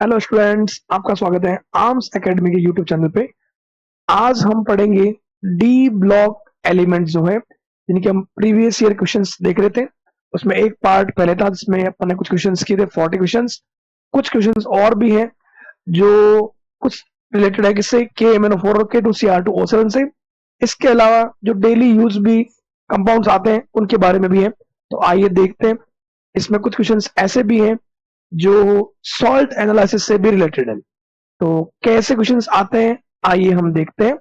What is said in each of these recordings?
Hello students, आपका स्वागत है आर्म्स एकेडमी के यूट्यूब चैनल पे। आज हम पढ़ेंगे डी ब्लॉक एलिमेंट जो है, जिनके हम प्रीवियस ईयर क्वेश्चंस देख रहे थे। उसमें एक पार्ट पहले था जिसमें अपन ने कुछ क्वेश्चंस किए थे, 40 क्वेश्चंस। कुछ क्वेश्चंस और भी हैं जो कुछ रिलेटेड है किससे, के एम एन ओ फोर और K2Cr2O7 से। इसके अलावा जो डेली यूज भी कंपाउंड्स आते हैं उनके बारे में भी है। तो आइए देखते हैं। इसमें कुछ क्वेश्चंस ऐसे भी हैं जो सॉल्ट एनालिसिस से भी रिलेटेड है। तो कैसे क्वेश्चंस आते हैं आइए हम देखते हैं।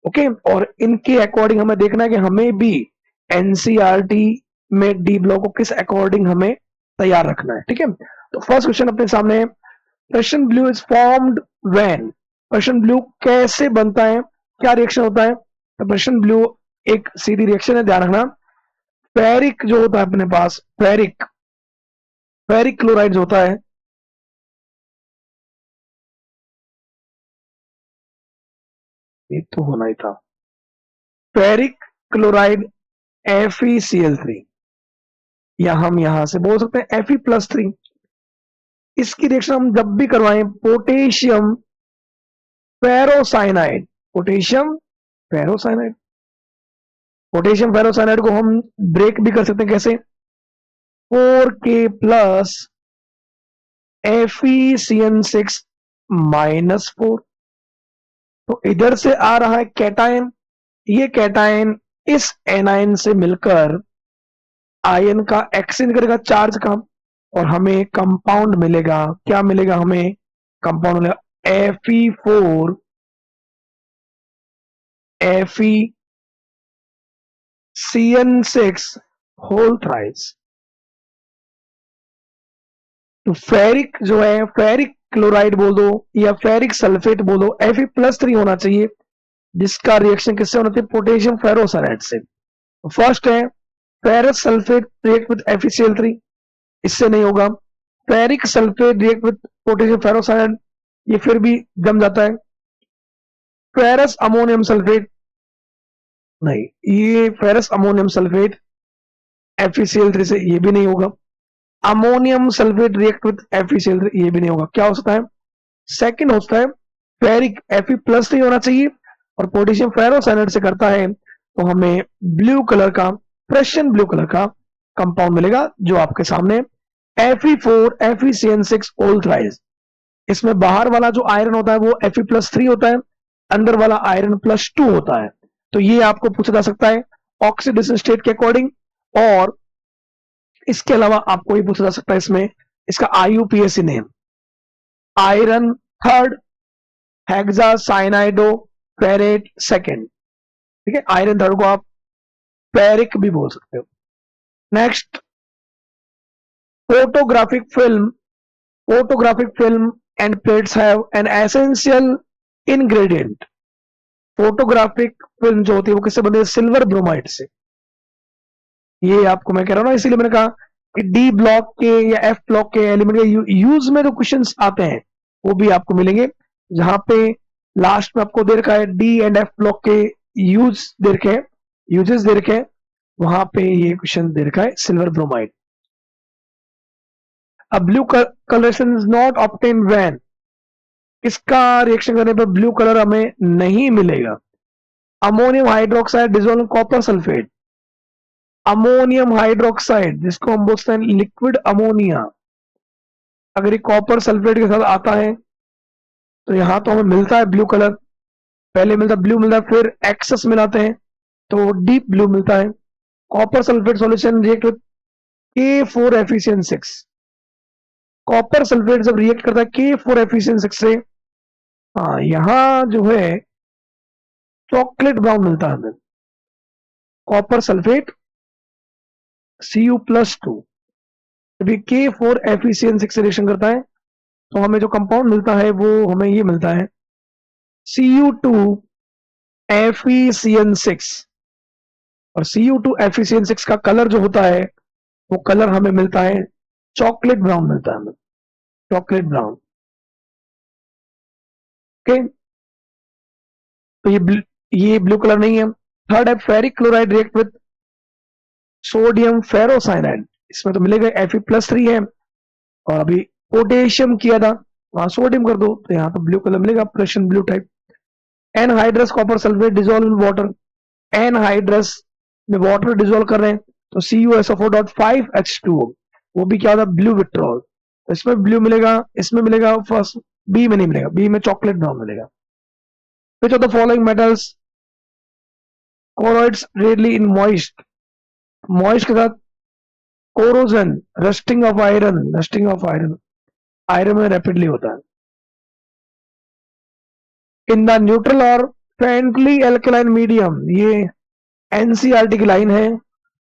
ओके, और इनके अकॉर्डिंग हमें देखना है कि हमें भी एनसीईआरटी में डी ब्लॉक को किस अकॉर्डिंग हमें तैयार रखना है। ठीक है, तो फर्स्ट क्वेश्चन अपने सामने है। Persian blue is formed when. Persian blue कैसे बनता है, क्या रिएक्शन होता है? तो पर्शियन ब्लू एक सीधी रिएक्शन है, ध्यान रखना। फेरिक जो होता है अपने पास, फेरिक फेरिक क्लोराइड होता है, ये तो होना ही था, फेरिक क्लोराइड FeCl3, या हम यहां से बोल सकते हैं Fe+3। इसकी रिएक्शन हम जब भी करवाएं potassium ferrocyanide, potassium ferrocyanide, potassium ferrocyanide को हम ब्रेक भी कर सकते हैं कैसे, 4K+ FeCN6-4। तो इधर से आ रहा है कैटायन, ये कैटायन इस एनायन से मिलकर आयन का एक्सचेंज करेगा चार्ज का, और हमें कंपाउंड मिलेगा। क्या मिलेगा हमें? कंपाउंड मिलेगा Fe4 FeCN6 होल थ्राइस। तो फेरिक जो है, फेरिक क्लोराइड बोल दो या फेरिक सल्फेट बोल दो, Fe+3 होना चाहिए, जिसका रिएक्शन किससे होना चाहिए? पोटेशियम फेरोसाइनाइड से। तो फर्स्ट है ferrous sulphate react with FeCl3, इससे नहीं होगा। Ferric sulphate react with potassium ferrocyanide, ये फिर भी जम जाता है। फेरस अमोनियम सल्फेट, नहीं, ये फेरस अमोनियम सल्फेट FeCl3 से ये भी नहीं होगा। Ammonium sulphate react with FeCl3, ये भी नहीं होगा। क्या हो सकता है? सेकंड होता है फेरिक Fe+3 होना चाहिए, और पोटेशियम फेरोसाइनाइड से करता है तो हमें ब्लू कलर का, पर्शियन ब्लू कलर का कंपाउंड मिलेगा जो आपके सामने Fe4 FeCN6 ओल थ्राइस। इसमें बाहर वाला जो आयरन होता है वो Fe+3 होता है, अंदर वाला आयरन +2 होता है। तो ये आपको पूछा जा सकता है ऑक्सीडेशन स्टेट के अकॉर्डिंग। और इसके अलावा आपको ये पूछा जा सकता है इसमें इसका IUPAC name, iron third, hexa cyanido ferrate second. ठीक है, आयरन थर्ड को आप फेरिक भी बोल सकते हो। Next, photographic film, photographic film and plates have an essential ingredient। Photographic film जो होती है वो किससे बनती है? सिल्वर ब्रोमाइड से। ये आपको मैं कह रहा हूं ना, इसीलिए मैंने कहा कि डी ब्लॉक के या एफ ब्लॉक के एलिमेंट के यूज में जो क्वेश्चंस आते हैं वो भी आपको मिलेंगे, जहां पे लास्ट में आपको दे रखा है डी एंड एफ ब्लॉक के यूज दे रखे हैं, यूजेस दे रखे हैं, वहां पे ये क्वेश्चन दे रखा है सिल्वर ब्रोमाइड। अब blue colouration is not obtain when, इसका रिएक्शन करने पर ब्लू कलर हमें नहीं मिलेगा। Ammonium hydroxide dissolve copper sulphate, ammonium hydroxide जिसको हम बोलते हैं लिक्विड अमोनिया, अगर ये कॉपर सल्फेट के साथ आता है तो यहां तो हमें मिलता है ब्लू कलर, पहले मिलता है ब्लू, मिलता है फिर एक्सेस मिलाते हैं तो डीप ब्लू मिलता है। Copper sulphate solution react with K4FeCN6, copper sulphate जब रिएक्ट करता है K4FeCN6 से, हाँ यहां जो है चॉकलेट ब्राउन मिलता है हमें, कॉपर सल्फेट Cu+2। जब ये K4FeCN6 से रिएक्शन करता है तो हमें जो कंपाउंड मिलता है वो हमें ये मिलता है Cu2FeCN6। और Cu2FeCN6 का कलर जो होता है वो कलर हमें मिलता है चॉकलेट ब्राउन, मिलता है हमें चॉकलेट ब्राउन। ओके, तो ये ब्लू कलर नहीं है। थर्ड है ferric chloride react with sodium ferrocyanide, इसमें तो मिलेगा Fe+3 है, और अभी पोटेशियम किया था वहां सोडियम कर दो तो यहाँ पे ब्लू कलर मिलेगा, Prussian blue type. Anhydrous copper sulphate dissolve in water, anhydrous में वाटर डिजोल्व कर रहे हैं तो CuSO4.5H2O, वो भी क्या होता है, ब्लू विट्रॉल। तो इसमें ब्लू मिलेगा, इसमें मिलेगा, फर्स्ट बी में नहीं मिलेगा, बी में चॉकलेट ब्राउन मिलेगा। Which of the following metals corrodes readily in moist, moist के साथ corrosion, rusting of iron, rusting of iron, iron में रैपिडली होता है। इन द न्यूट्रल और फ्रेंडली एल्कलाइन मीडियम, ये एनसीईआरटी की लाइन है,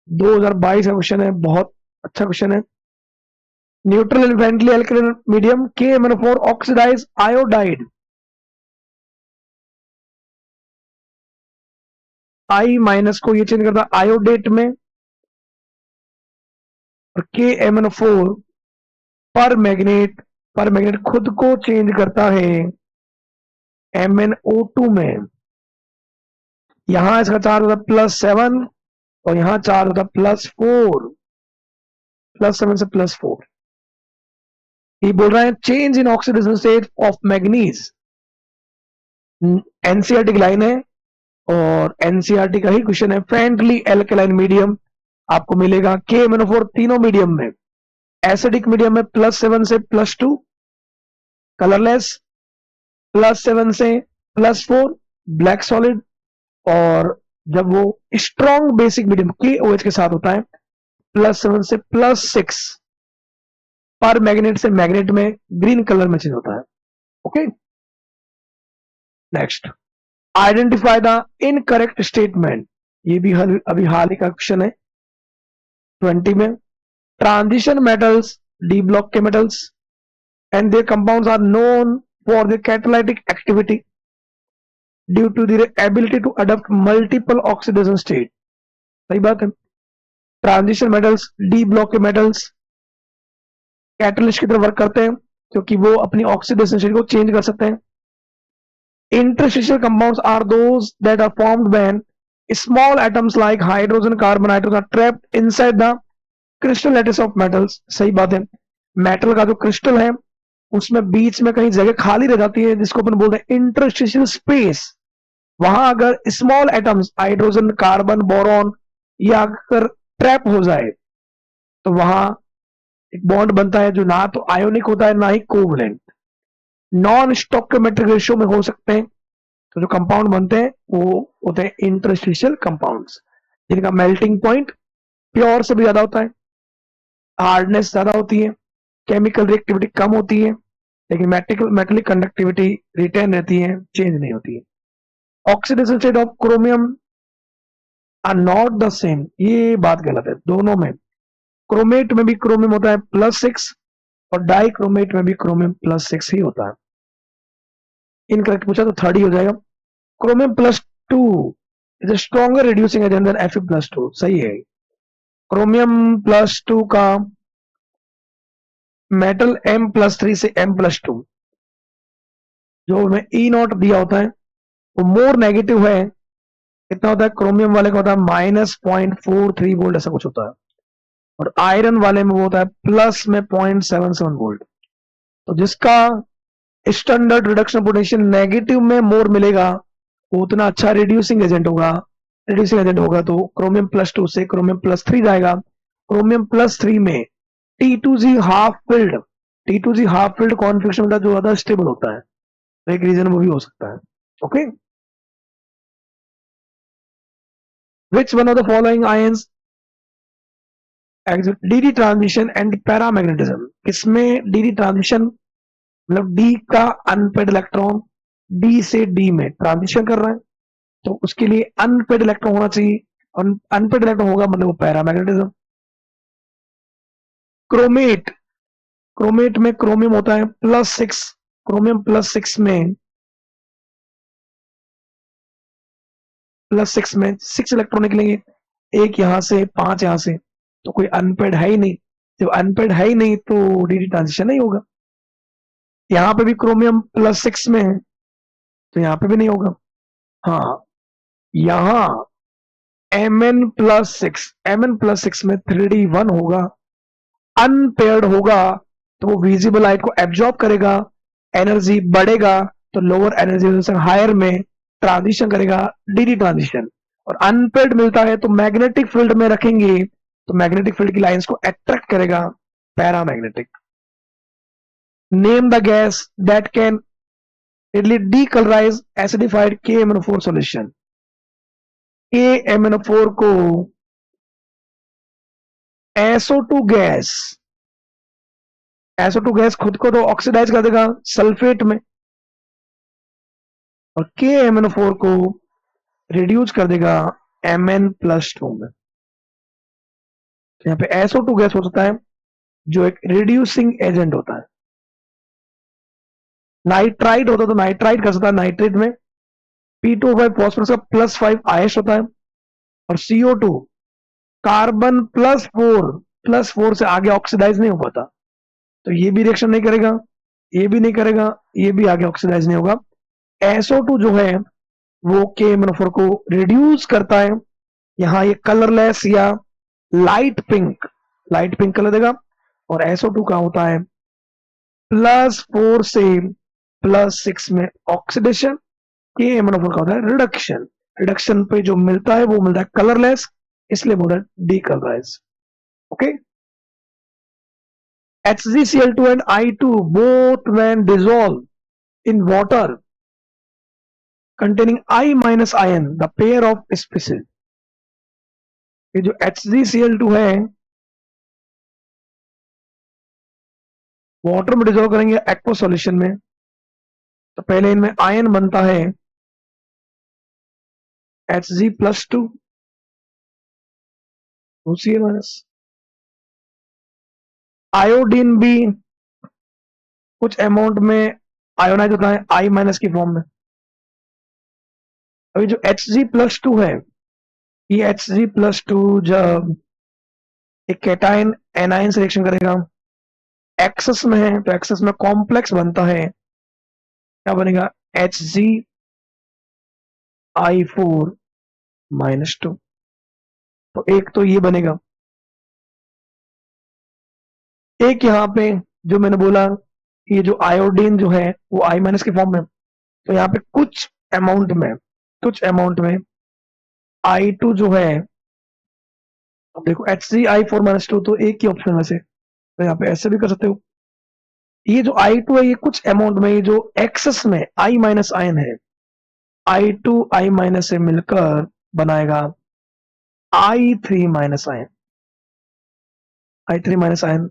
2022 का क्वेश्चन है, बहुत अच्छा क्वेश्चन है। Neutral and friendly alkaline medium KMnO4 oxidise iodide, I minus को ये चेंज करता है आयोडेट में, और KMnO4 पर मैग्नेट खुद को चेंज करता है MnO2 में। यहां इसका चार्ज होता है +7 और यहां चार्ज होता है +4, +7 से +4। ये बोल रहा है change in oxidation state of manganese, NCERT की लाइन है और एनसीईआरटी का ही क्वेश्चन है। फ्रेंडली एल्कलाइन मीडियम आपको मिलेगा KMnO4 तीनों मीडियम में, एसिडिक मीडियम में +7 से +2 कलरलेस, +7 से +4 ब्लैक सॉलिड, और जब वो स्ट्रॉन्ग बेसिक मीडियम KOH के साथ होता है +7 से +6 पर मैग्नेट से मैग्नेट में ग्रीन कलर में चेंज होता है। Okay, next, identify the incorrect statement, ये भी अभी हाल ही का क्वेश्चन है 20 में। ट्रांजिशन मेटल्स, डी ब्लॉक के metals and their compounds are known for the catalytic activity due to their ability to adopt multiple oxidation state. सही बात है, ट्रांजिशन मेटल्स, डी ब्लॉक के मेटल्स कैटलिस्ट की तरह वर्क करते हैं क्योंकि वो अपनी ऑक्सीडेशन स्टेट को चेंज कर सकते हैं। Interstitial compounds are those that are formed when small atoms like hydrogen, carbon, nitrogen are trapped inside the crystal lattice of metals. सही बात है, मेटल का जो क्रिस्टल है उसमें बीच में कहीं जगह खाली रह जाती है जिसको अपन बोलते हैं इंटरस्टिशियल स्पेस। वहां अगर small atoms hydrogen, carbon, boron या अगर ट्रैप हो जाए तो वहां एक बॉन्ड बनता है जो ना तो आयोनिक होता है ना ही कोवलेंट, नॉन स्टोइकोमेट्रिक रेशियो में हो सकते हैं। तो जो कंपाउंड बनते हैं वो होते हैं इंटरस्टिशियल कंपाउंड्स, जिनका मेल्टिंग पॉइंट प्योर से भी ज्यादा होता है, हार्डनेस ज्यादा होती है, केमिकल रिएक्टिविटी कम होती है, लेकिन मेटेलिक कंडक्टिविटी रिटेन रहती है, चेंज नहीं होती है। Oxidation state of chromium are not the same, ये बात गलत है, दोनों में। क्रोमेट में भी क्रोमियम होता है +6 और डाइक्रोमेट में भी क्रोमियम +6 ही होता है। इनकरेक्ट पूछा तो थर्ड ही हो जाएगा। Chromium +2 is a stronger reducing agent than Fe+2, सही है। क्रोमियम +2 का मेटल M+3 से M+2 जो में E0 दिया होता है वो मोर नेगेटिव है, कितना होता है, क्रोमियम वाले का होता है -0.43 वोल्ट ऐसा कुछ होता है, और आयरन वाले में वो होता है प्लस में 0.77 वोल्ट। तो जिसका स्टैंडर्ड रिडक्शन पोटेंशियल नेगेटिव में मोर मिलेगा वो उतना अच्छा रिड्यूसिंग एजेंट होगा। तो क्रोमियम +2 से क्रोमियम +3 जाएगा। क्रोमियम +3 में T2G हाफ फिल्ड कॉन्फिगरेशन जो ज्यादा स्टेबल होता है, तो एक रीजन वो भी हो सकता है। Okay, which one of the following ions DD transition and paramagnetism, इसमें DD ट्रांजिशन मतलब D का अनपेड इलेक्ट्रॉन D से D में ट्रांजिशन कर रहा है तो उसके लिए अनपेड इलेक्ट्रॉन होना चाहिए, और अनपेड इलेक्ट्रॉन होगा मतलब वो पैरामैग्नेटिज्म। क्रोमेट में क्रोमियम होता है +6, क्रोमियम +6 में 6 इलेक्ट्रॉन निकलेंगे, एक यहां से 5 यहां से, तो कोई अनपेड है ही नहीं। जब अनपेड है ही नहीं तो DD ट्रांजिशन नहीं होगा। यहां पे भी क्रोमियम +6 में है तो यहां पे भी नहीं होगा। हाँ, यहां Mn+6 में 3D1 होगा, अनपेयर्ड होगा तो वो विजिबल लाइट को एब्जॉर्ब करेगा एनर्जी बढ़ेगा तो लोअर एनर्जी से हायर में ट्रांजिशन करेगा, डीडी ट्रांजिशन। और अनपेड मिलता है तो मैग्नेटिक फील्ड में रखेंगे तो मैग्नेटिक फील्ड की लाइंस को अट्रैक्ट करेगा, paramagnetic. Name the gas that can readily decolorize acidified KMnO4 solution। KMnO4 को SO2 गैस, SO2 गैस खुद को तो ऑक्सीडाइज कर देगा सल्फेट में, और KMnO4 को रिड्यूस कर देगा Mn+2 में। यहाँ पे SO2 गैस हो सकता है जो एक रिड्यूसिंग एजेंट होता है। नाइट्राइट होता तो नाइट्राइट कर सकता है, नाइट्रेट में P2O5 फॉस्फोरस का +5 आयश होता है, और CO2 कार्बन +4 से आगे ऑक्सीडाइज नहीं हो पाता, तो ये भी रिएक्शन नहीं करेगा, ये भी नहीं करेगा, ये भी आगे ऑक्सीडाइज नहीं होगा। SO2 जो है वो KMnO4 को रिड्यूस करता है। यहाँ ये कलरलेस या लाइट पिंक कलर देगा, और SO2 का होता है +4 से +6 में ऑक्सीडेशन। KMnO4 का होता है रिडक्शन। रिडक्शन पे जो मिलता है वो मिलता है कलरलेस, इसलिए बोला decolourise. Okay, HgCl2 and I2 both when dissolved in water containing I- ion, the pair of species। ये जो HgCl2 है वाटर में डिजोल्व करेंगे एक्वा सॉल्यूशन में, तो पहले इनमें आयन बनता है Hg+2 Cl-। आयोडीन भी कुछ अमाउंट में आयोनाइज होता है I- की फॉर्म में। अभी जो Hg+2 है, ये Hg+2 जब एक कैटायन एनायन से रिएक्शन करेगा एक्सेस में है, तो एक्सेस में कॉम्प्लेक्स बनता है, क्या बनेगा Hgi4-2। तो एक तो ये बनेगा, एक यहाँ पे जो मैंने बोला ये जो आयोडीन जो है वो I- की फॉर्म में, तो यहाँ पे कुछ अमाउंट में I2 जो है, अब देखो Hgi4-2 तो एक ही ऑप्शन में से, तो यहाँ पे ऐसे भी कर सकते हो। ये जो I2 है ये कुछ अमाउंट में, ये जो एक्सेस में I- आयन है, I2 I- से मिलकर बनाएगा I3- ion. I3- ion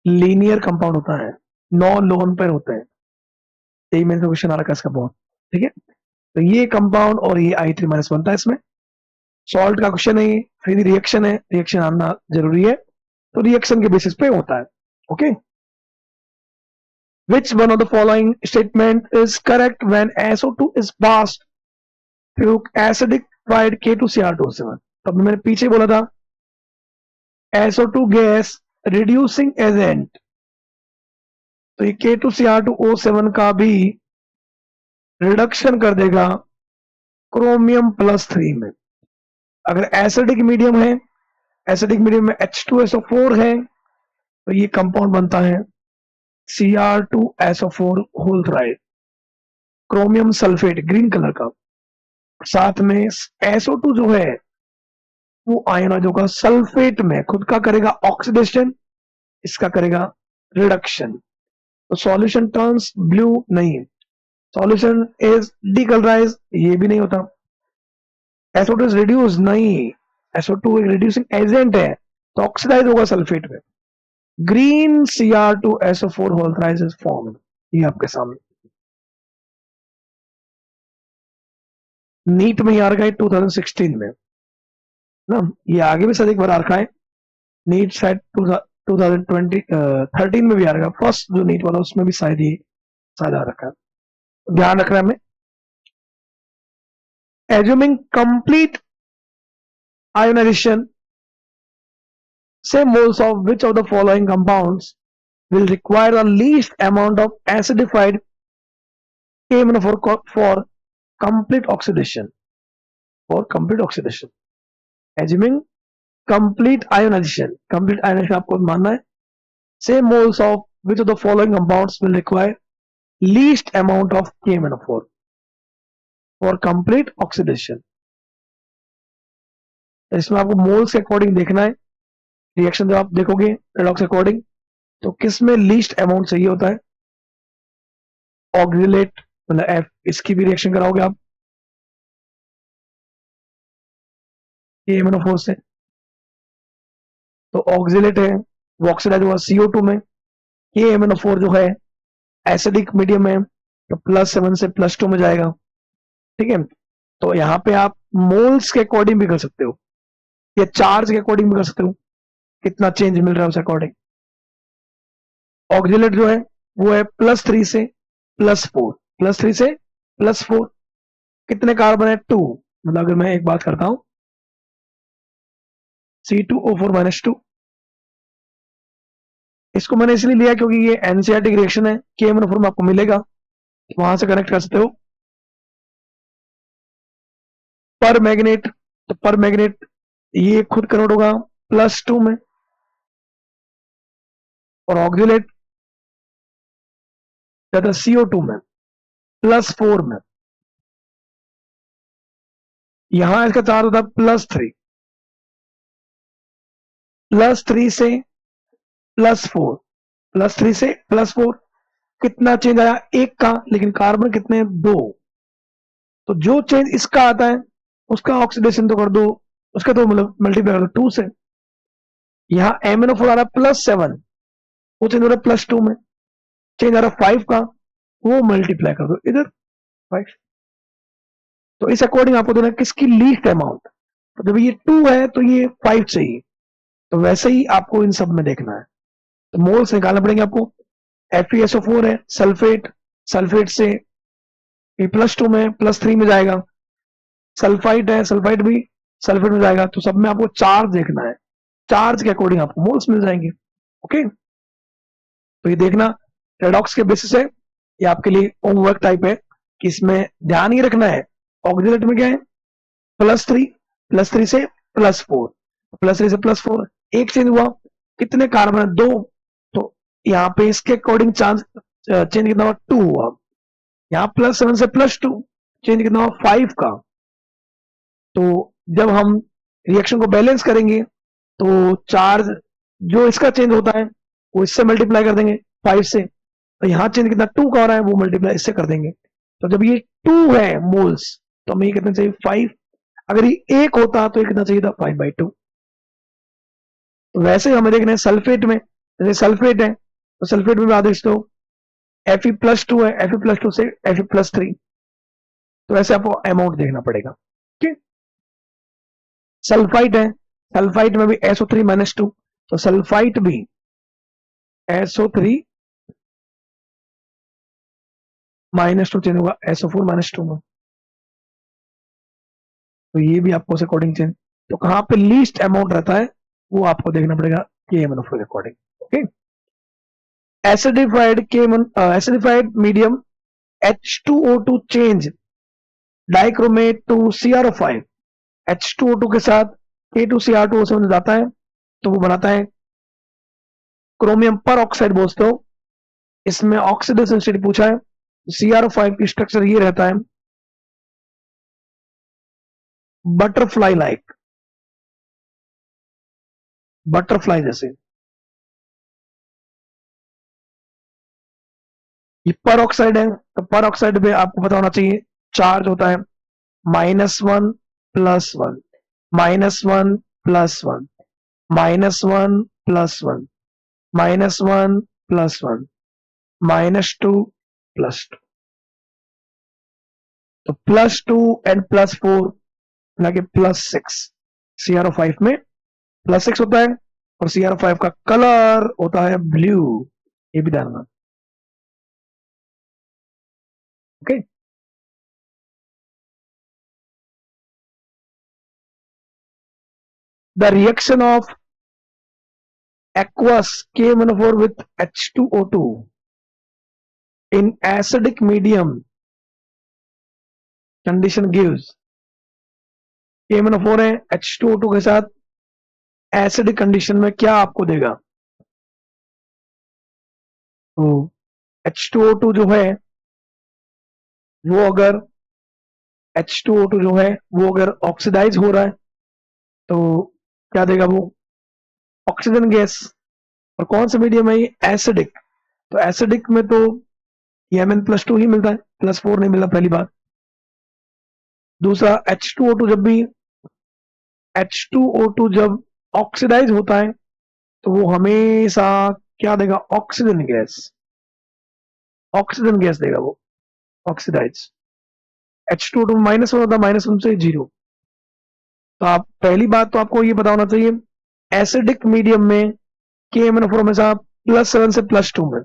linear compound होता है, 9 लोन पेयर होते हैं, यही मेरे क्वेश्चन आ रखा है इसका बहुत। ठीक है, तो ये कंपाउंड और ये I3- बनता है इसमें। सॉल्ट का क्वेश्चन है ये, फिर रिएक्शन है, रिएक्शन आना जरूरी है, तो रिएक्शन के बेसिस पे होता है। Okay, which one of the following statement is correct when SO2 is passed through acidified K2Cr2O7। तब मैंने पीछे बोला था SO2 गैस रिड्यूसिंग एजेंट, तो ये K2Cr2O7 का भी रिडक्शन कर देगा क्रोमियम+3 में। अगर एसिडिक मीडियम है, एसिडिक मीडियम में H2SO4 है, तो ये कंपाउंड बनता है Cr2SO4 whole थ्राइड, chromium sulphate green colour का। साथ में SO2 जो है वो आयनाइज होगा सल्फेट में, खुद का करेगा ऑक्सीडेशन, इसका करेगा रिडक्शन, तो सॉल्यूशन टर्न्स ब्लू नहीं, सॉल्यूशन इज डीकलराइज, ये भी नहीं होता। SO2 इज रिड्यूस नहीं, SO2 एक रिड्यूसिंग एजेंट है, तो ऑक्सीडाइज होगा सल्फेट में। Green Cr2SO4 whole thrice is form, ये आपके सामने नीट में ही आ रखा है 2016 में ना, ये आगे भी सर एक बार आ रखा है, नीट शायद 2013 में भी आ रखा है, फर्स्ट जो नीट वाला उसमें भी शायद ये शायद आ रखा है, ध्यान रखना है हमें। Assuming complete ionization, same moles of which of the following compounds will require the least amount of acidified KMnO4 for complete oxidation? For complete oxidation, assuming complete ionization आपको मानना है, same moles of which of the following compounds will require least amount of KMnO4 for complete oxidation. इसमें आपको moles के according देखना है reaction. जब आप देखोगे रेडॉक्स अकॉर्डिंग तो किस में लीस्ट अमाउंट चाहिए होता है, ऑक्सिलेट मतलब एफ, इसकी भी रिएक्शन कराओगे आप KMnO4 से, तो ऑक्सिलेट है वो ऑक्सीडाइज हुआ CO2 में। KMnO4 जो है एसिडिक मीडियम है तो +7 से +2 में जाएगा। ठीक है, तो यहाँ पे आप मोल्स के अकॉर्डिंग भी कर सकते हो या चार्ज के अकॉर्डिंग भी कर सकते हो, कितना चेंज मिल रहा है उस अकॉर्डिंग। ऑक्सिलेट जो है वो है +3 से +4, +3 से +4, कितने कार्बन है 2, मतलब अगर मैं एक बात करता हूं C2O4-2, इसको मैंने इसलिए लिया क्योंकि ये एनसीईआरटी की रिएक्शन है, KMnO4 में आपको मिलेगा, वहां से कनेक्ट कर सकते हो। पर मैग्नेट, तो पर मैग्नेट ये खुद कन्वर्ट होगा +2 में, और ऑक्सिलेट ज्यादा CO2 में +4 में। यहां इसका चार्ज होता है +3, +3 से +4, +3 से +4, कितना चेंज आया एक का, लेकिन कार्बन कितने 2, तो जो चेंज इसका आता है उसका ऑक्सीडेशन तो कर दो, उसका तो मतलब मल्टीप्लाई कर दो 2 से। यहाँ MnO4 आ रहा है +7, वो चेंज हो रहा है +2 में, चेंज आ रहा है 5 का, वो मल्टीप्लाई कर दो इधर 5। तो इस अकॉर्डिंग आपको देना किसकी लीस्ट अमाउंट, तो जब ये 2 है तो ये 5 चाहिए, तो वैसे ही आपको इन सब में देखना है। तो मोल्स निकालना पड़ेंगे आपको। FeSO4 है सल्फेट, सल्फेट से ये +2 में +3 में जाएगा। सल्फाइड है, सल्फाइड भी सल्फेट में जाएगा। तो सब में आपको चार्ज देखना है, चार्ज के अकॉर्डिंग आपको मोल्स मिल जाएंगे। ओके, तो ये देखना रेडॉक्स के बेसिस है, ये आपके लिए होमवर्क टाइप है कि इसमें ध्यान ही रखना है ऑक्सिलेट में क्या है +3, +3 से +4, +3 से +4, एक चेंज हुआ, कितने कार्बन है 2, तो यहाँ पे इसके अकॉर्डिंग चांस चेंज कितना हुआ 2 हुआ। यहाँ +7 से +2 चेंज कितना हुआ 5 का। तो जब हम रिएक्शन को बैलेंस करेंगे तो चार्ज जो इसका चेंज होता है वो इससे मल्टीप्लाई कर देंगे 5 से, तो यहाँ चेंज कितना 2 का हो रहा है वो मल्टीप्लाई इससे कर देंगे। तो जब ये 2 है मोल्स तो हमें कितना चाहिए 5, अगर ये 1 होता तो ये कितना चाहिए था 5/2। तो वैसे ही हमें देखना है सल्फेट में, जैसे सल्फेट है तो सल्फेट में आदेश तो Fe+2 है, Fe+2 से Fe+3, तो ऐसे आपको अमाउंट देखना पड़ेगा। ठीक, सल्फाइट है, सल्फाइट में भी SO3-2, तो सल्फाइट भी SO3-2 चेंज होगा SO4-2 में, तो ये भी आपको अकॉर्डिंग चेंज। तो कहां पे लीस्ट अमाउंट रहता है वो आपको देखना पड़ेगा KMnO4 के according. Okay, acidified medium H2O2 change dichromate to CrO5, H2O2 के साथ K2Cr2O7 जाता है तो वो बनाता है क्रोमियम पर ऑक्साइड बोलते हो। इसमें ऑक्सीडेशन स्टेट पूछा है, CrO5 की स्ट्रक्चर ये रहता है बटरफ्लाई लाइक, बटरफ्लाई जैसे। ये पर ऑक्साइड है तो पर ऑक्साइड पे आपको पता होना चाहिए चार्ज होता है -1 +1, -1 +1, -1 +1, -1 +1, -2 +2, तो +2 एंड +4 लगे +6। CrO5 में +6 होता है और CrO5 का कलर होता है ब्लू, ये भी ध्यान रखना। Okay, the reaction of aqueous KMnO4 with H2O2 in acidic medium condition gives, KMnO4 है H2O2 के साथ एसिडिक कंडीशन में क्या आपको देगा, तो H2O2 जो है वो अगर H2O2 जो है वो अगर ऑक्सीडाइज हो रहा है तो क्या देगा वो, ऑक्सीजन गैस। और कौन सा मीडियम है ये, एसिडिक। तो एसिडिक में तो Mn+2 ही मिलता है, +4 नहीं मिलता, पहली बात। दूसरा H2O2 जब भी, H2O2 जब ऑक्सीडाइज होता है तो वो हमेशा क्या देगा, ऑक्सीजन गैस, ऑक्सीजन गैस देगा वो, ऑक्सीडाइज। H2O2 -1 होता है, -1 से 0। तो आप पहली बात तो आपको ये पता होना चाहिए, एसिडिक मीडियम में KMnO4 हमेशा +7 से +2 में,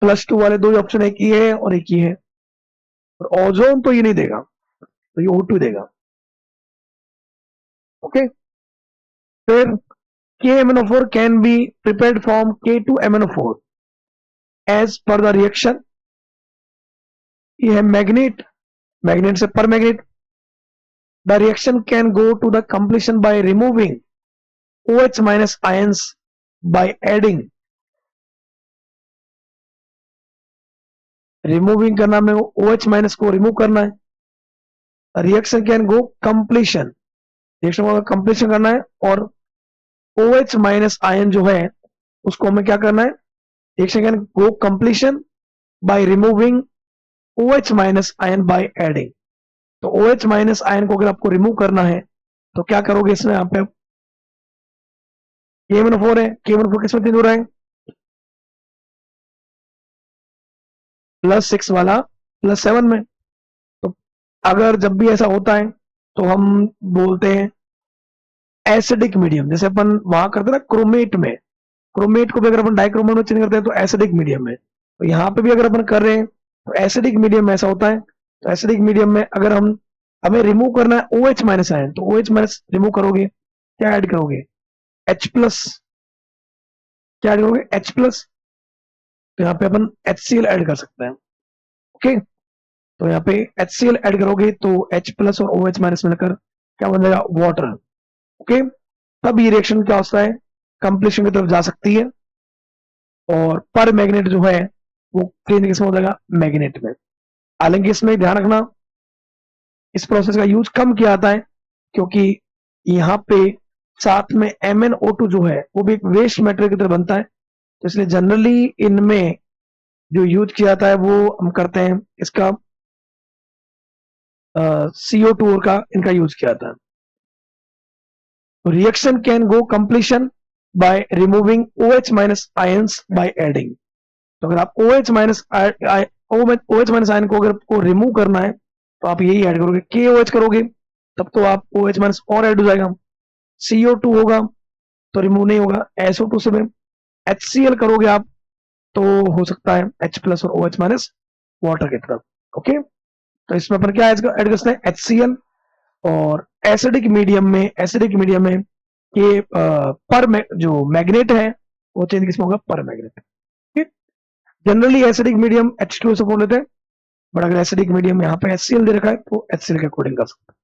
+2 वाले दो ही ऑप्शन, एक ये है और एक ये है। और ओजोन तो ये नहीं देगा, तो ये O2 देगा। ओके, फिर KMnO4 can be prepared from K2MnO4 as per the reaction। ये है मैग्नेट, मैग्नेट से पर magnet. The reaction can go to the completion by removing OH minus ions by adding, removing करना में OH माइनस को remove करना है। Reaction can go completion, reaction को कंप्लीशन करना है, और OH माइनस आयन जो है उसको हमें क्या करना है, reaction can go completion by removing OH minus ion by adding. तो OH माइनस आयन को अगर आपको रिमूव करना है तो क्या करोगे, इसमें यहाँ पे KMnO4 है, KMnO4 किसमें चेंज हो रहा है, +6 वाला +7 में। तो अगर जब भी ऐसा होता है तो हम बोलते हैं एसिडिक मीडियम, जैसे अपन वहां करते हैं ना क्रोमेट में, क्रोमेट को भी अगर अपन डाइक्रोमेट में चेंज करते हैं तो एसिडिक मीडियम में। तो यहाँ पे भी अगर अपन कर रहे हैं तो एसिडिक मीडियम में ऐसा होता है। तो एसिडिक मीडियम में अगर हमें रिमूव करना है OH माइनस आयन, तो OH माइनस रिमूव करोगे, क्या ऐड करोगे, H+, क्या ऐड करोगे, H+। तो यहाँ पे अपन HCl ऐड कर सकते हैं। ओके, तो यहाँ पे HCl ऐड करोगे तो H+ और OH माइनस मिलकर क्या बन जाएगा, वाटर। ओके, तब ये रिएक्शन क्या होता है, कंप्लीशन की तरफ जा सकती है, और पर मैग्नेट जो है वो चेंज किसमें हो जाएगा, मैग्नेट में। हालांकि इसमें ध्यान रखना, इस प्रोसेस का यूज कम किया जाता है क्योंकि यहाँ पे साथ में MnO2 जो है वो भी एक वेस्ट मटेरियल की तरह बनता है। तो इसलिए जनरली इनमें जो यूज किया जाता है वो हम करते हैं इसका CO2 का इनका यूज किया जाता है। Reaction can go completion by removing OH minus ions by adding. तो अगर आप OH माइनस आयन को अगर को रिमूव करना है तो आप यही ऐड करोगे, KOH करोगे तब तो आप OH माइनस और ऐड हो जाएगा, CO2 होगा तो रिमूव नहीं होगा, SO2 से में HCl करोगे आप तो हो सकता है H+ और OH माइनस वाटर की तरफ। ओके, तो इसमें अपन क्या ऐड कर सकते हैं, HCl। और एसिडिक मीडियम में ये जो मैग्नेट है वो चेंज किसमें होगा, पर magnet. Generally acidic medium H2O से बोल लेते हैं, बट अगर एसिडिक मीडियम यहाँ पे HCl दे रखा है तो HCl के अकॉर्डिंग कर सकते हैं।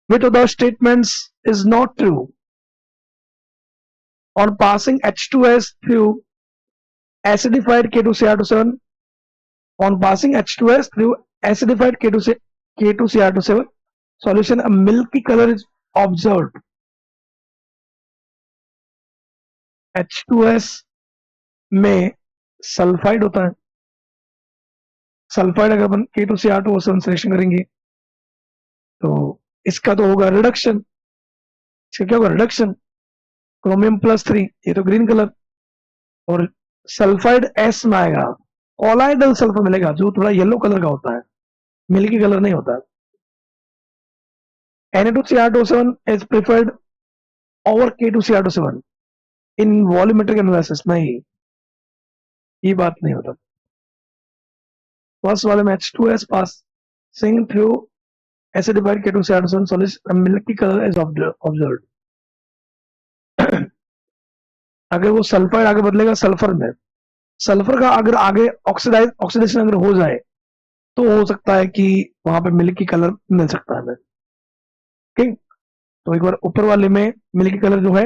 Which of the statements is not true? On passing H2S through acidified K2Cr27, on passing H2S through acidified K2Cr27 solution, a milky color is observed। H2S में सल्फाइड होता है, सल्फाइड अगर अपन K2Cr2 सिलेक्शन करेंगे तो इसका तो होगा रिडक्शन, इसका क्या होगा, रिडक्शन। क्रोमियम +3, ये तो ग्रीन कलर, और सल्फाइड S में आएगा, कोलाइडल सल्फर मिलेगा जो थोड़ा येलो कलर का होता है, मिल्की कलर नहीं होता। Na2Cr27 is preferred over K2Cr27 in volumetric analysis, नहीं ये बात नहीं होता। फर्स्ट वाले में H2S passing through acidified K2Cr27 solution, a milky color is observed। अगर वो सल्फाइड आगे बदलेगा सल्फर में, सल्फर का अगर आगे ऑक्सीडेशन अगर हो जाए तो हो सकता है कि वहां पे मिल्की कलर मिल सकता है हमें। ठीक, तो एक बार ऊपर वाले में मिल्की कलर जो है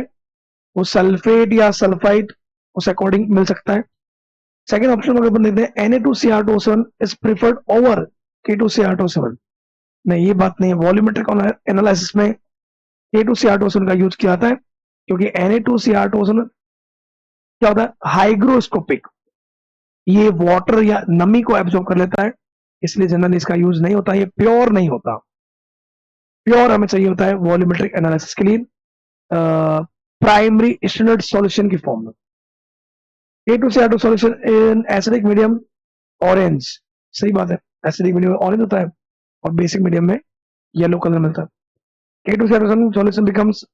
वो सल्फेट या सल्फाइड उस अकॉर्डिंग मिल सकता है। सेकंड ऑप्शन में अपन देखते हैं Na2Cr2O7 is preferred over K2Cr2O7। नहीं, ये बात नहीं है। वॉल्यूमेट्रिक एनालिसिस में K2Cr2O7 का यूज किया जाता है क्योंकि Na2Cr2O7 क्या होता है, हाइग्रोस्कोपिक, ये वाटर या नमी को एब्जॉर्ब कर लेता है, इसलिए जनरली इसका यूज नहीं होता। ये प्योर नहीं होता। प्योर हमें चाहिए होता है वॉल्यूमेट्रिक एनालिसिस के लिए प्राइमरी स्टैंडर्ड सॉल्यूशन की फॉर्म में। K2Cr2 solution in acidic medium orange, सही बात है, एसिडिक मीडियम में ऑरेंज होता है और बेसिक मीडियम में येलो कलर मिलता है। K2Cr2 solution becomes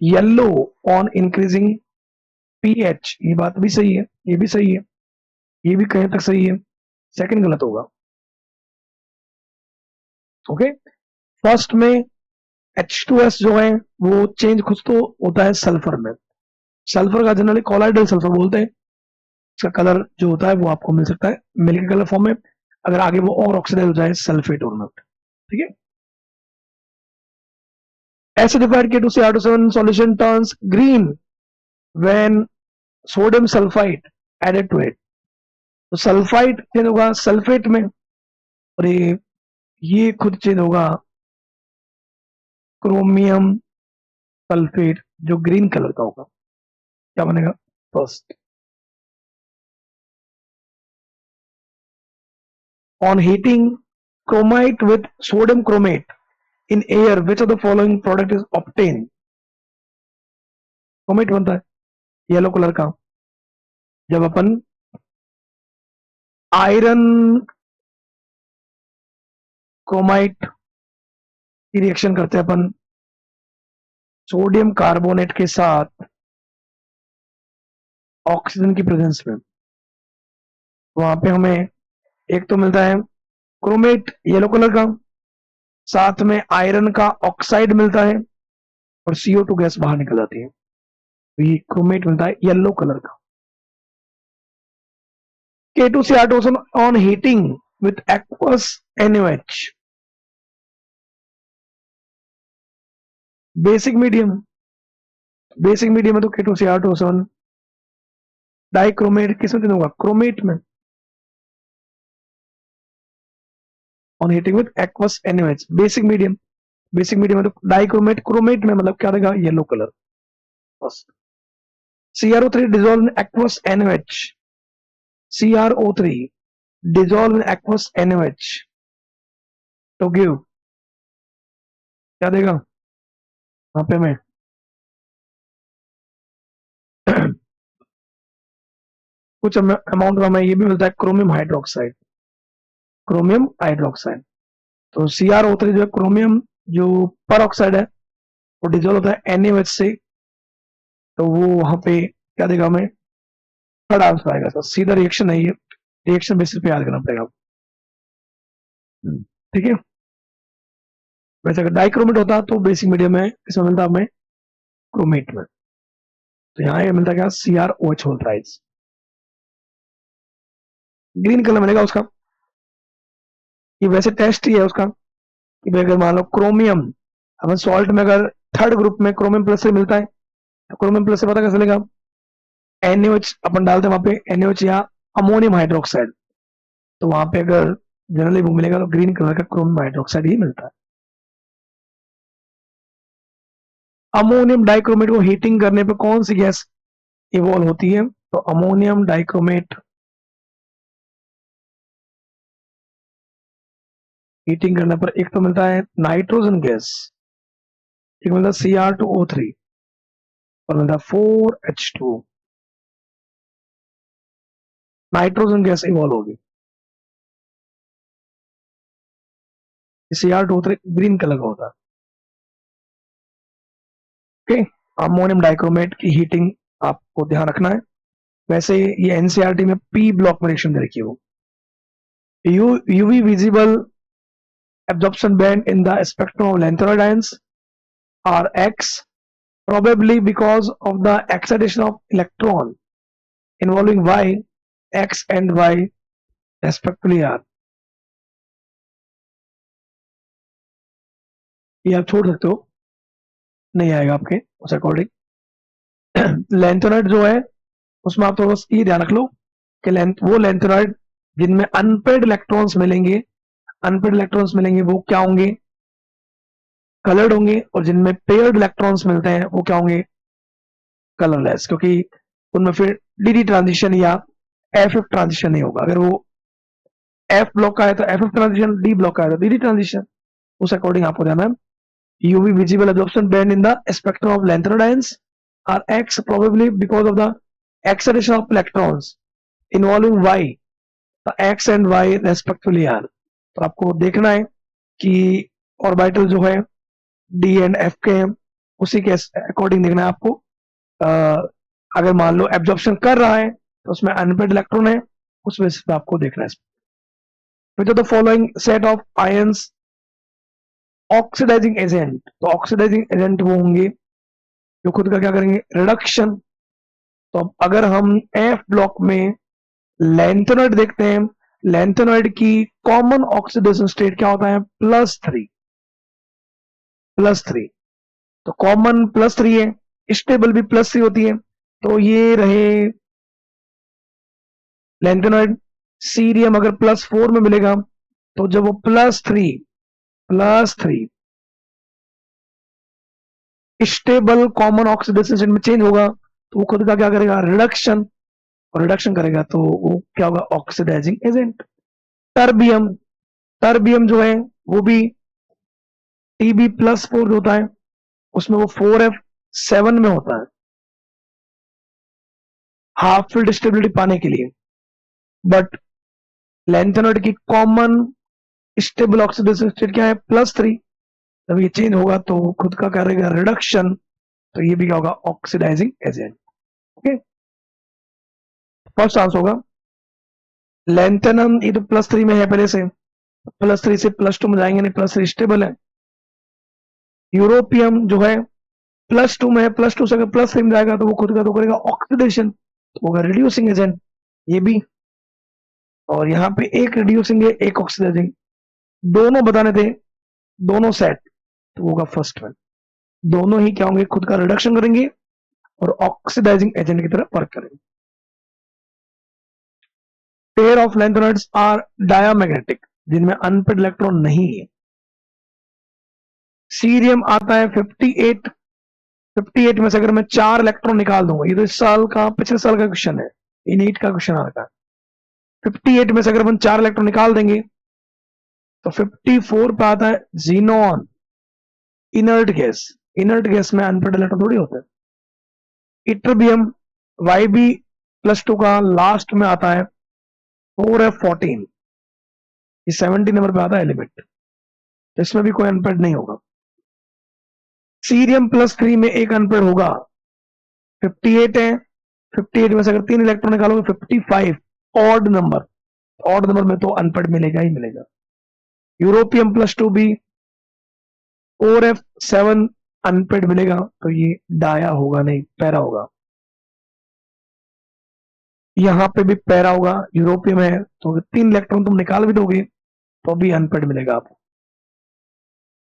yellow on increasing pH, ये बात भी सही है, ये भी सही है, ये भी कहीं तक सही है। सेकंड गलत होगा। ओके, फर्स्ट में H2S जो है वो चेंज खुद तो होता है सल्फर में। सल्फर का जनरली कॉलाइडल सल्फर बोलते हैं। इसका कलर जो होता है वो आपको मिल सकता है मिल्क कलर फॉर्म में, अगर आगे वो और ऑक्सीडाइज हो जाए सल्फेट और नॉट। ठीक है, acidified K2Cr2 solution turns green when sodium sulfite added to it। तो सल्फाइड चेंज होगा सल्फेट में, और ये खुद चेंज होगा क्रोमियम सल्फेट, जो ग्रीन कलर का होगा। क्या बनेगा first? On heating chromite with sodium chromate in air which of the following product is obtain. Chromate बनता है येलो कलर का जब अपन आयरन क्रोमाइट की रिएक्शन करते हैं अपन सोडियम कार्बोनेट के साथ ऑक्सीजन की प्रेजेंस में, वहां पे हमें एक तो मिलता है क्रोमेट येलो कलर का, साथ में आयरन का ऑक्साइड मिलता है और CO2 गैस बाहर निकल जाती है, तो ये क्रोमेट मिलता है येलो कलर का। K2Cr2 on heating with aqueous NaOH, basic medium, basic medium में तो K2Cr2 डाइक्रोमेट किसमें चेंज होगा? क्रोमेट में। On heating with aqueous NaOH, basic medium, basic medium में तो डाइक्रोमेट, क्रोमेट में मतलब क्या देगा? Yellow colour. बस CrO3 dissolve in aqueous NaOH, CrO3 dissolve in aqueous NaOH तो गिव क्या देगा वहां पे? मैं कुछ अमाउंट में हमें ये भी मिलता है क्रोमियम हाइड्रोक्साइड, क्रोमियम हाइड्रोक्साइड। तो CrO3 जो है क्रोमियम जो पर ऑक्साइड है वो डिजोल्व होता है NaOH से, तो वो वहां पे क्या देगा हमें? थर्ड आंसर आएगा सर, सीधा रिएक्शन नहीं है, रिएक्शन बेसिस पे याद करना पड़ेगा। ठीक है, वैसे अगर डाइक्रोमेट होता तो बेसिक मीडियम में इसमें मिलता हमें क्रोमेट में, तो यहाँ ये मिलता क्या? CrOH whole thrice, green colour मिलेगा उसका। ये वैसे टेस्ट ही है उसका कि भाई अगर मान लो क्रोमियम अपन सॉल्ट में अगर थर्ड ग्रुप में क्रोमियम प्लस से मिलता है तो क्रोमियम प्लस से पता कैसे चलेगा? NaOH अपन डालते हैं वहां पे NaOH या अमोनियम हाइड्रोक्साइड, तो वहां पे अगर जनरली वो मिलेगा तो ग्रीन कलर का क्रोमियम हाइड्रोक्साइड ही मिलता है। अमोनियम डाइक्रोमेट को हीटिंग करने पे कौन सी गैस इवॉल्व होती है? तो अमोनियम डाइक्रोमेट हीटिंग करने पर एक तो मिलता है नाइट्रोजन गैस, एक मिलता है Cr2O3 और मिलता है 4H2, नाइट्रोजन गैस इवॉल्व होगी। Cr2O3 ग्रीन कलर का होता है। ओके, अमोनियम डाइक्रोमेट की हीटिंग आपको ध्यान रखना है। वैसे ये एनसीईआरटी में पी ब्लॉक में रिएक्शन दे रखी है वो। UV visible absorption band in the spectrum of lanthanide ions are X, probably because of the excitation of electron involving Y, X and Y respectively are। ये आप छोड़ सकते हो, नहीं आएगा आपके उस अकॉर्डिंग। लैंथोनाइड जो है उसमें आप थोड़ा ये ध्यान रख लो कि वो लैंथेनॉइड जिनमें अनपेड इलेक्ट्रॉन्स मिलेंगे, वो क्या होंगे? कलर्ड होंगे, और जिनमें पेयर्ड इलेक्ट्रॉन्स मिलते हैं वो क्या होंगे? कलरलेस, क्योंकि उनमें फिर डी ट्रांजिशन या एफ ट्रांजिशन नहीं होगा। अगर वो एफ ब्लॉक का है तो एफ ट्रांजिशन, डी ब्लॉक का है तो डी ट्रांजिशन, उस अकॉर्डिंग आपको जाना है। UV visible absorption band in the spectrum of lanthanide ions are X probably because of the acceleration of electrons involving Y, the X and Y respectively are। तो आपको देखना है कि ऑर्बिटल जो है D एंड F के हैं, उसी के अकॉर्डिंग देखना है आपको। अगर मान लो एब्जॉर्प्शन कर रहा है तो उसमें अनपेड इलेक्ट्रॉन है, उस बेसिस पे आपको देखना है। Which are the following set of ions oxidising agent? तो ऑक्सीडाइजिंग एजेंट वो होंगे जो खुद का क्या करेंगे? रिडक्शन। तो अब अगर हम एफ ब्लॉक में लैंथेनॉइड देखते हैं, लैंथेनॉइड की कॉमन ऑक्सीडेशन स्टेट क्या होता है? +3। तो कॉमन +3 है, स्टेबल भी +3 होती है, तो ये रहे लैंथेनॉइड। सीरियम अगर +4 में मिलेगा, तो जब वो +3 स्टेबल कॉमन ऑक्सीडेशन स्टेट में चेंज होगा, तो वो खुद का क्या करेगा? रिडक्शन। और रिडक्शन करेगा तो वो क्या होगा? Oxidising agent. टर्बियम जो है वो भी Tb+4 होता है, उसमें वो 4f7 में होता है, हाफ फील्ड स्टेबिलिटी पाने के लिए। बट लैंथेनॉइड की कॉमन स्टेबल ऑक्सीडेशन स्टेट क्या है? +3। जब ये चेंज होगा तो खुद का करेगा रिडक्शन, तो ये भी क्या होगा? Oxidising agent. Okay, first answer होगा लैंथेनम। ये तो +3 में है पहले से, +3 से +2 में जाएंगे नहीं, +3 स्टेबल है। यूरोपियम जो है +2 में है, +2 से अगर +3 में जाएगा तो वो खुद का तो करेगा ऑक्सीडेशन, तो होगा रिड्यूसिंग एजेंट, ये भी। और यहाँ पे एक रिड्यूसिंग है, एक ऑक्सीडाइजिंग, दोनों बताने थे, दोनों सेट, तो होगा फर्स्ट वन। दोनों ही क्या होंगे? खुद का रिडक्शन करेंगे और ऑक्सीडाइजिंग एजेंट की तरह वर्क करेंगे। Pair of lanthanoids are diamagnetic, जिनमें अनपेड इलेक्ट्रॉन नहीं है। सीरियम आता है 58 में से अगर मैं 4 इलेक्ट्रॉन निकाल दूंगा, ये तो इस साल का, पिछले साल का क्वेश्चन है, ये नीट का क्वेश्चन आ रहा है। 58 में से अगर हम 4 इलेक्ट्रॉन निकाल देंगे तो 54 पे आता है जीनॉन, इनर्ट गैस में अनपेड इलेक्ट्रॉन थोड़ी होते हैं। इट्रबियम Yb+2 का लास्ट में आता है 4f14, ये 70 नंबर पे आता है एलिमेंट, इसमें भी कोई अनपेड नहीं होगा। सीरियम +3 में एक अनपेड होगा, 58 है, 58 में से अगर 3 इलेक्ट्रॉन निकालोगे 55, ऑड नंबर में तो अनपेड मिलेगा ही मिलेगा। यूरोपियम +2 भी 4f7 अनपेड मिलेगा, तो ये डाया होगा नहीं, पैरा होगा। यहां पे भी पैरा होगा, यूरोपियम है तो 3 इलेक्ट्रॉन तुम निकाल भी दोगे तो भी अनपेड मिलेगा आपको।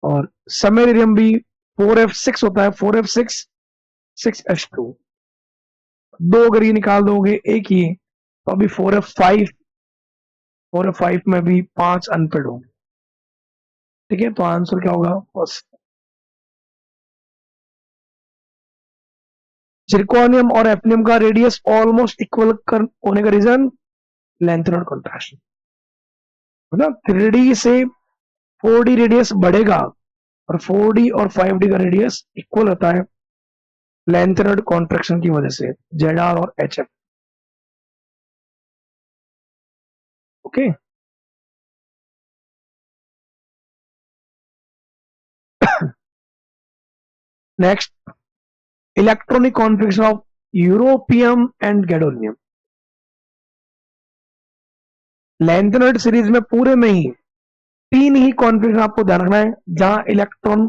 और समेरियम भी 4f6 होता है, 4f6 6h2, 2 अगर ये निकाल दोगे एक ही, तो अभी 4f5 में भी 5 अनपेड होंगे। ठीक है, तो आंसर क्या होगा? बस जिरकोनियम और एफनियम का रेडियस ऑलमोस्ट इक्वल होने का रीजन लैंथेनॉइड कॉन्ट्रैक्शन, मतलब 3D से 4D रेडियस बढ़ेगा और 4D और 5D का रेडियस इक्वल होता है लैंथेनॉइड कॉन्ट्रैक्शन की वजह से, Zr और HF। Okay, next, electronic configuration of europium and gadolinium. Lanthanoid series में पूरे में ही 3 ही कॉन्फिगरेशन आपको ध्यान रखना है जहां इलेक्ट्रॉन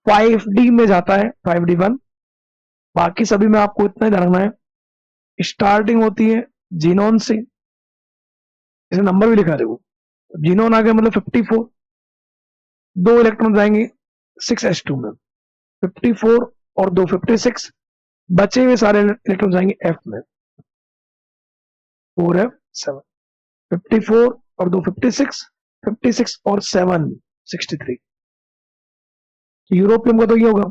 5D में जाता है, 5D1। बाकी सभी में आपको इतना ही ध्यान रखना है, स्टार्टिंग होती है जीनोन से, इसे नंबर भी लिखा देखो, जीनोन आ गया मतलब 54, 2 इलेक्ट्रॉन जाएंगे 6s2 में, 54 और 2 56, बचे हुए सारे इलेक्ट्रॉन जाएंगे F में, 4f 7 54 और 2 56, 56 और 7 63। यूरोपियम का तो ये होगा।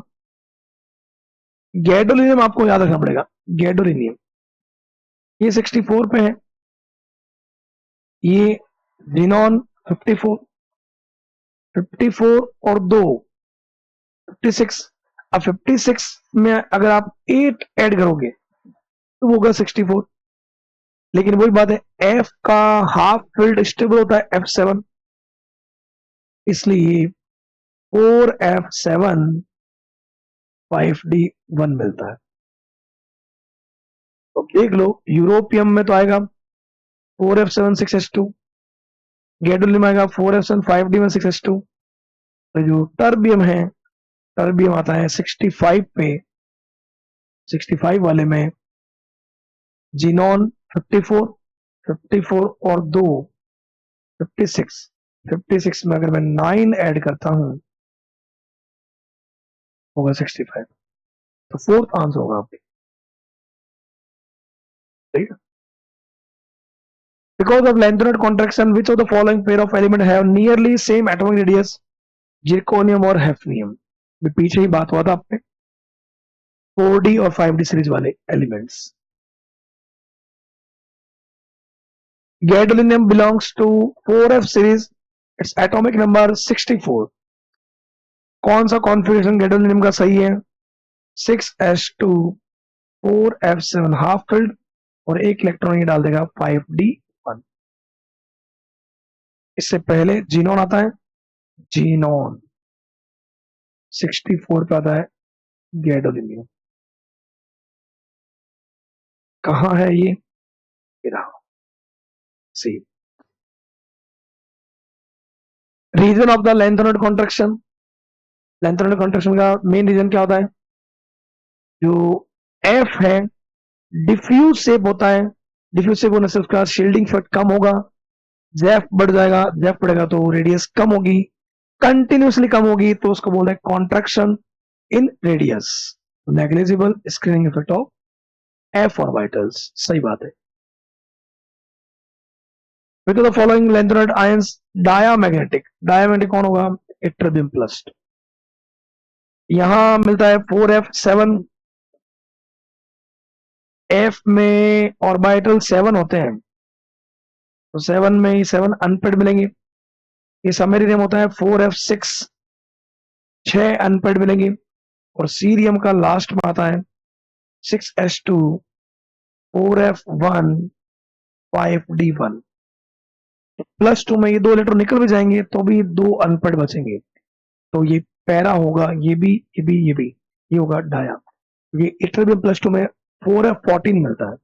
गैडोलिनियम आपको याद रखना पड़ेगा, गैडोलिनियम ये 64 पे है, ये जिनॉन 54, 54 और 2 56। अब 56 में अगर आप 8 ऐड करोगे तो वो होगा 64। लेकिन वही बात है, एफ का हाफ फील्ड स्टेबल होता है F7, इसलिए 4F7 5D1 मिलता है। तो देख लो, यूरोपियम में तो आएगा 4F7 6S2, गैडोलियम आएगा 4F7 5D1 6S2। तो जो टर्बियम है, टर्बियम आता है 65 पे, 65 वाले में जिनॉन 54, 54 और 2 56, 56 में अगर मैं 9 ऐड करता हूं होगा 65। तो फोर्थ आंसर होगा आपकी, ठीक है। Because of lengthened contraction, which of the following pair of element have nearly same atomic radius? Zirconium और हैफनियम। पीछे ही बात हुआ था आपने 4D और 5D सीरीज वाले elements. Gadolinium belongs to 4F series, its atomic number 64। कौन सा कॉन्फ़िगरेशन गैडोलिनियम का सही है? 6S2 4F7 हाफ फील्ड और एक इलेक्ट्रॉन ये डाल देगा 5D1। इससे पहले जीनॉन आता है, जीनॉन 64 पे आता है गैडोलिनियम। कहां है ये? C. Reason of the lanthanoid contraction, lanthanoid contraction का मेन रीजन क्या होता है? जो एफ है डिफ्यूज शेप होता है, डिफ्यूज शेप होने से उसका शील्डिंग इफेक्ट कम होगा, जेफ बढ़ जाएगा, जेफ बढ़ेगा तो रेडियस कम होगी, कंटिन्यूसली कम होगी तो उसको बोलते हैं contraction in radius. Negligible screening effect of F orbitals, सही बात है। Which of the following lanthanide ions diamagnetic? Diamagnetic कौन होगा? Ytterbium plus। यहां मिलता है 4F7, F में ऑर्बिटल 7 होते हैं, तो 7 में ही 7 अनपेड मिलेंगे। ये समरीरियम होता है 4F6, 6 अनपेड मिलेंगे। और सीरियम का लास्ट में आता है 6S2 4F1 5D1। +2 में ये 2 इलेक्ट्रॉन निकल भी जाएंगे तो भी 2 अनपेड बचेंगे, तो ये पैरा होगा, ये भी, ये भी, ये भी, ये होगा डाया। ये इटरबियम +2 में 4F14 मिलता है,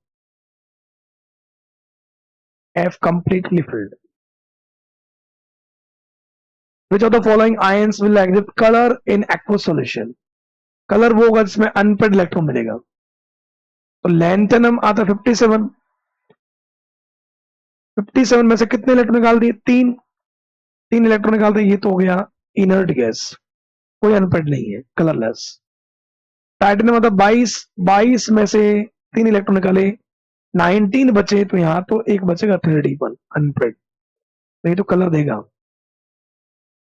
F completely filled। Which of the following ions will exhibit color in aqueous solution? Colour वो होगा जिसमें अनपेड इलेक्ट्रॉन मिलेगा। तो लैंथेनम आता है 57, 57 में से कितने इलेक्ट्रॉन निकाल दिए? 3, 3 इलेक्ट्रॉन निकाल दिए, ये तो हो गया इनर्ट गैस, कोई अनपेड नहीं है, कलरलेस। टाइटेनियम आता 22, 22 में से 3 इलेक्ट्रॉन निकाले, 19 बचे, तो यहां तो एक बचेगा 31 अनपेड, नहीं तो कलर देगा।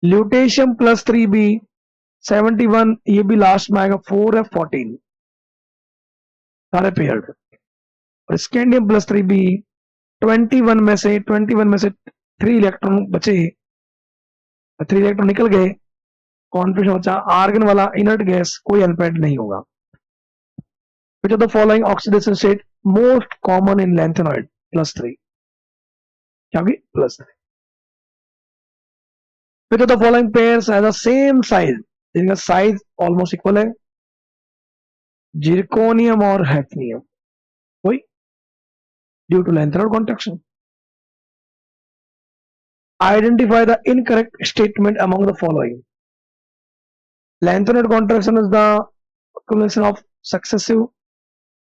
ल्यूटेशियम +3b 71, ये भी लास्ट में आएगा 4F14 सारे पेयर्ड। और स्कैंडियम +3b 21 में से 3 इलेक्ट्रॉन बचे, 3 इलेक्ट्रॉन निकल गए, कॉन्फिगरेशन बचा आर्गन वाला इनर्ट गैस, कोई अनपेड नहीं होगा। Which of the following oxidation state most common in lanthanoid? +3, क्या होगी? +3। Which of the following pairs has the same size, जिनका साइज ऑलमोस्ट इक्वल है? जिरकोनियम और हैफनियम, कोई due to lanthanide contraction। Identify the incorrect statement among the following. Lanthanide contraction is the accumulation of successive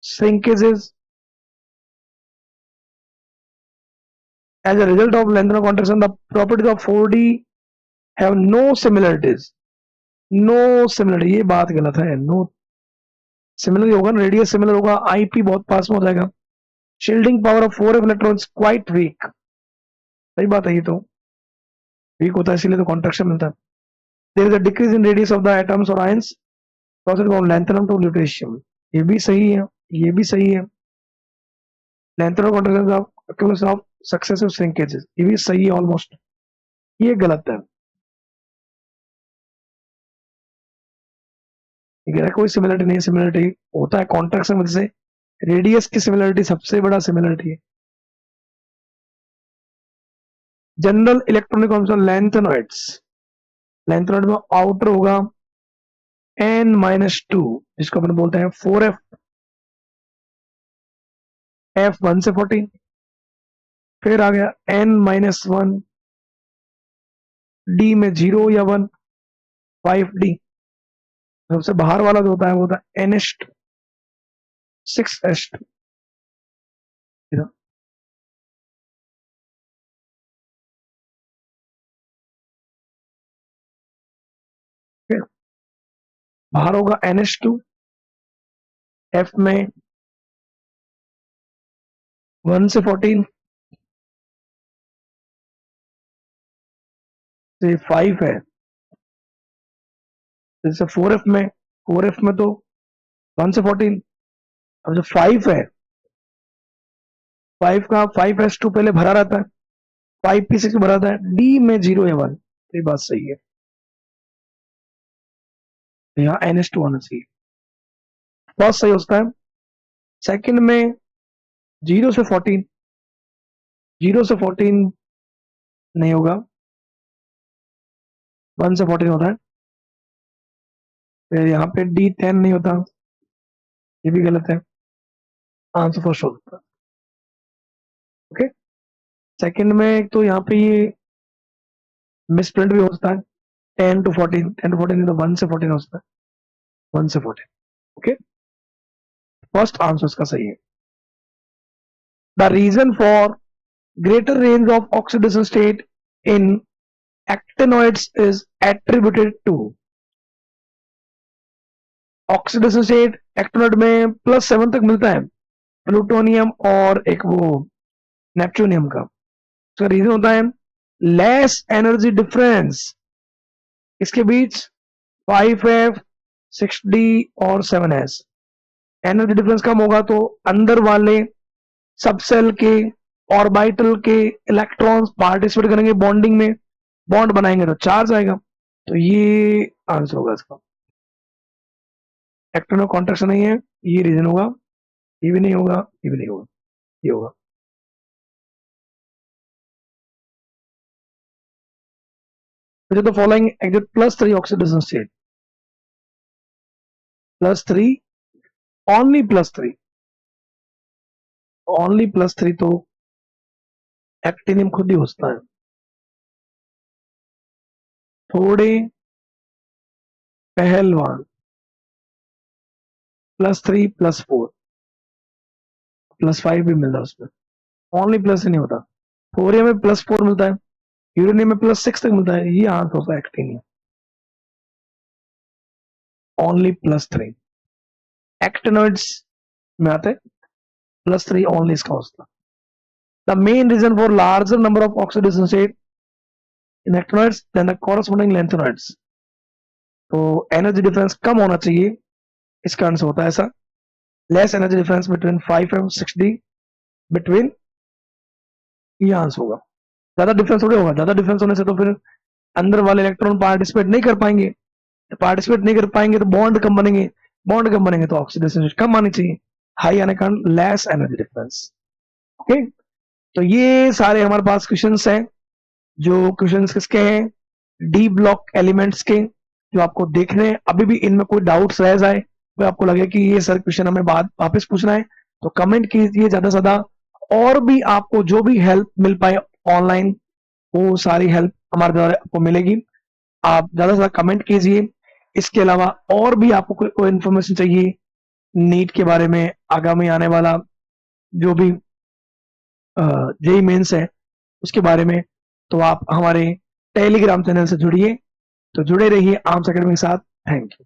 shrinkages. As a result of lanthanide contraction, the properties of 4D have no similarities. No similarity, ये बात गलत है। No similar होगा, radius similar होगा, IP बहुत पास में हो जाएगा, shielding power of 4f electrons quite weak, सही बात है, ये तो वीक होता है इसीलिए तो कॉन्ट्रैक्शन मिलता है. There is a decrease in radius of the atoms और ions process from lanthanum to lutetium, ये भी सही है, ये भी सही है. Lanthanum contraction of accumulation of successive shrinkages, ये भी सही है ऑलमोस्ट, ये गलत है. ठीक है, कोई सिमिलरिटी नहीं, सिमिलरिटी होता है कॉन्ट्रैक्शन में से रेडियस की सिमिलरिटी सबसे बड़ा सिमिलरिटी है. General electronic configuration lanthanoids, lanthanoid में आउटर होगा n-2 जिसको अपन बोलते हैं 4f, f 1 से 14, फिर आ गया n-1 d में 0 या 1, 5d, सबसे बाहर वाला जो होता है वो होता है nh2 6h2. बाहर होगा NH2, F में 1 से 14 से 5 है, जैसे 4F में तो 1 से 14, अब जो 5 है 5 का 5H2 पहले भरा रहता है, 5p6 भरा रहता है, D में 0 या 1, ये बात सही है, यहाँ NH2 आना चाहिए, बहुत सही होता है. सेकंड में 0 से 14, 0 से 14 नहीं होगा, 1 से 14 होता है. फिर यहाँ पे D10 नहीं होता, ये भी गलत है, आंसर फर्स्ट होता है. ओके, सेकंड में एक तो यहाँ पे ये मिसप्रिंट भी होता है, 10 to 14, 10 to 14 नहीं तो 1 से 14 होता है, 1 से 14. ओके, फर्स्ट आंसर इसका सही है. The reason for greater range of oxidation state in actinoids is attributed to, oxidation state actinoid में +7 तक मिलता है, प्लूटोनियम और एक वो नेपच्यूनियम का. उसका रीजन होता है लेस एनर्जी डिफरेंस इसके बीच 5f 6d और 7s. एनर्जी डिफरेंस कम होगा तो अंदर वाले सबसेल के ऑर्बिटल के इलेक्ट्रॉन्स पार्टिसिपेट करेंगे बॉन्डिंग में, बॉन्ड बनाएंगे तो चार्ज आएगा, तो ये आंसर होगा इसका. एक्टिनो कॉन्ट्रैक्शन नहीं है, ये रीजन होगा, ये भी नहीं होगा, ये भी नहीं होगा, ये होगा. which of the following exit +3 oxidation state, +3, only +3, only +3 तो एक्टिनियम खुद ही होता है. थोड़े पहलवान +3 +4 +5 भी मिलता है उसमें, ओनली प्लस नहीं होता. थोरियम में +4 मिलता है, यूरेनियम में +6 तक मिलता है, ये आंसर होता है एक्टिनियम, ओनली +3. एक्टिनोइड्स में आते +3 ओनली इसका होता. The main reason for larger number of oxidation state in actinoids than the corresponding lanthanoids, तो एनर्जी डिफरेंस कम होना चाहिए, इसका आंसर होता है ऐसा, less energy difference between 5f 6d between, ये आंसर होगा. ज्यादा डिफरेंस थोड़ी होगा, ज्यादा डिफरेंस होने से तो फिर अंदर वाले इलेक्ट्रॉन पार्टिसिपेट नहीं कर पाएंगे, पार्टिसिपेट नहीं कर पाएंगे तो बॉन्ड कम बनेंगे, बॉन्ड कम बनेंगे तो ऑक्सीडेशन कम आनी चाहिए, हाई आने का लेस एनर्जी डिफरेंस. ओके, तो ये सारे हमारे पास क्वेश्चंस हैं, जो क्वेश्चंस किसके हैं, डी ब्लॉक एलिमेंट्स के, जो आपको देखने, अभी भी इनमें कोई डाउट्स रह जाए, तो आपको लगे कि ये सर क्वेश्चन हमें बाद वापस पूछना है, तो कमेंट कीजिए ज्यादा से ज्यादा, और भी आपको जो भी हेल्प मिल पाए ऑनलाइन, वो सारी हेल्प हमारे द्वारा आपको मिलेगी, आप ज्यादा से ज्यादा कमेंट कीजिए. इसके अलावा और भी आपको कोई इन्फॉर्मेशन चाहिए नीट के बारे में, आगामी आने वाला जो भी जेई मेंस है उसके बारे में, तो आप हमारे टेलीग्राम चैनल से जुड़िए, तो जुड़े रहिए आर्म्स एकेडमी के साथ. Thank you.